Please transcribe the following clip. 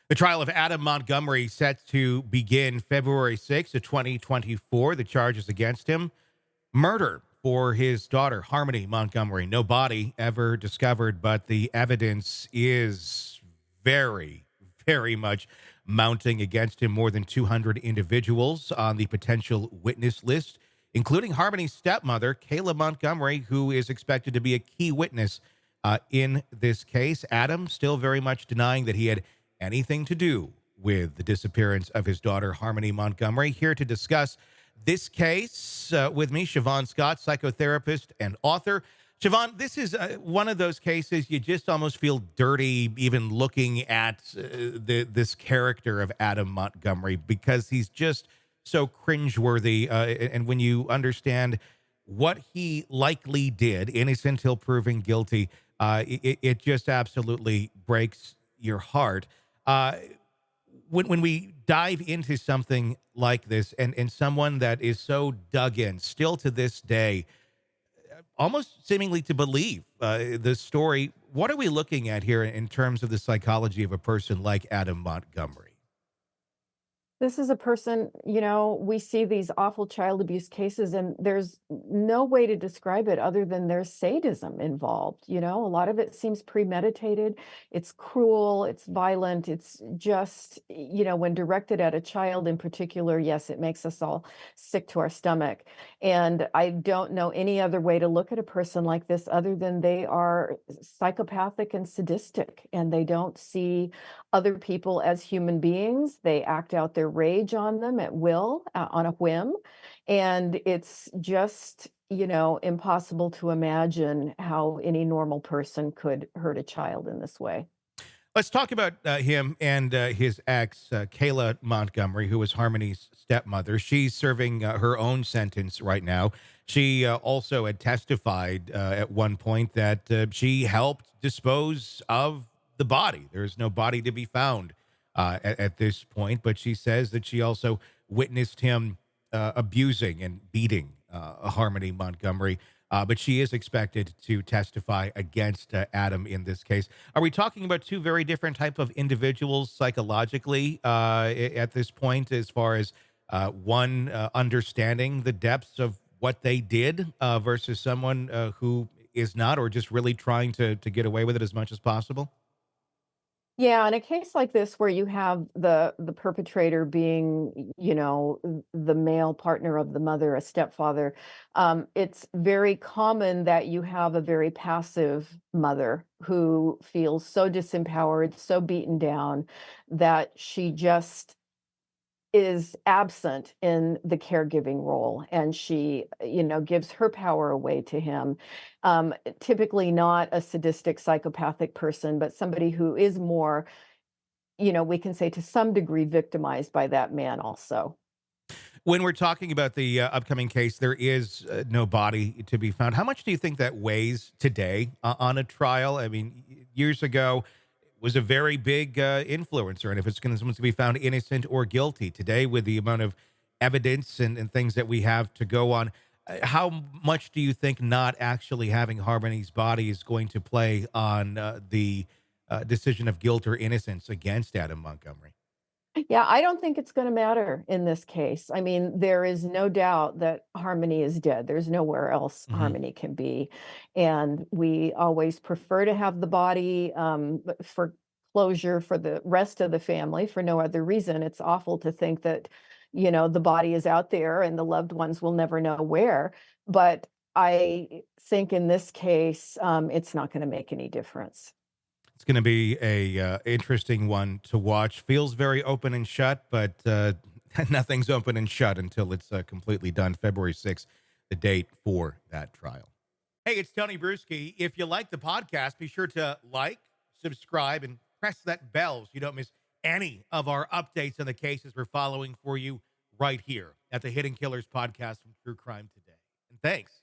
The trial of Adam Montgomery set to begin February 6th of 2024. The charges against him: murder for his daughter, Harmony Montgomery. No body ever discovered, but the evidence is very, very much mounting against him. More than 200 individuals on the potential witness list, including Harmony's stepmother, Kayla Montgomery, who is expected to be a key witness in this case. Adam still very much denying that he had anything to do with the disappearance of his daughter, Harmony Montgomery. Here to discuss this case with me, Shavaun Scott, psychotherapist and author. Shavaun, this is one of those cases you just almost feel dirty even looking at this character of Adam Montgomery, because he's just so cringeworthy. And when you understand what he likely did, innocent till proven guilty, it just absolutely breaks your heart. When we dive into something like this, and someone that is so dug in still to this day, almost seemingly to believe the story, what are we looking at here in terms of the psychology of a person like Adam Montgomery? This is a person, we see these awful child abuse cases, and there's no way to describe it other than there's sadism involved. A lot of it seems premeditated. It's cruel, it's violent, it's just, when directed at a child in particular, yes, it makes us all sick to our stomach. And I don't know any other way to look at a person like this other than they are psychopathic and sadistic, and they don't see other people as human beings. They act out their rage on them at will, on a whim. And it's just, impossible to imagine how any normal person could hurt a child in this way. Let's talk about him and his ex, Kayla Montgomery, who was Harmony's stepmother. She's serving her own sentence right now. She also had testified at one point that she helped dispose of the body. There's no body to be found at this point, but she says that she also witnessed him abusing and beating Harmony Montgomery. But she is expected to testify against Adam in this case. Are we talking about two very different type of individuals psychologically at this point, as far as one understanding the depths of what they did versus someone who is not, or just really trying to get away with it as much as possible? Yeah, in a case like this where you have the perpetrator being, the male partner of the mother, a stepfather, it's very common that you have a very passive mother who feels so disempowered, so beaten down that she just is absent in the caregiving role, and she, gives her power away to him. Typically not a sadistic psychopathic person, but somebody who is more, we can say to some degree victimized by that man also. When we're talking about the upcoming case, there is no body to be found. How much do you think that weighs today on a trial? I mean, years ago, it was a very big influencer, and if it's going to be found innocent or guilty today, with the amount of evidence and things that we have to go on, how much do you think not actually having Harmony's body is going to play on the decision of guilt or innocence against Adam Montgomery? Yeah, I don't think it's going to matter in this case. I mean, there is no doubt that Harmony is dead. There's nowhere else Hmm. Harmony can be. And we always prefer to have the body but for closure for the rest of the family for no other reason. It's awful to think that, the body is out there and the loved ones will never know where. But I think in this case, it's not going to make any difference. It's going to be a interesting one to watch. Feels very open and shut, but nothing's open and shut until it's completely done. February 6th, the date for that trial. Hey, it's Tony Brueski. If you like the podcast, be sure to like, subscribe, and press that bell so you don't miss any of our updates on the cases we're following for you right here at the Hidden Killers podcast from True Crime Today. And thanks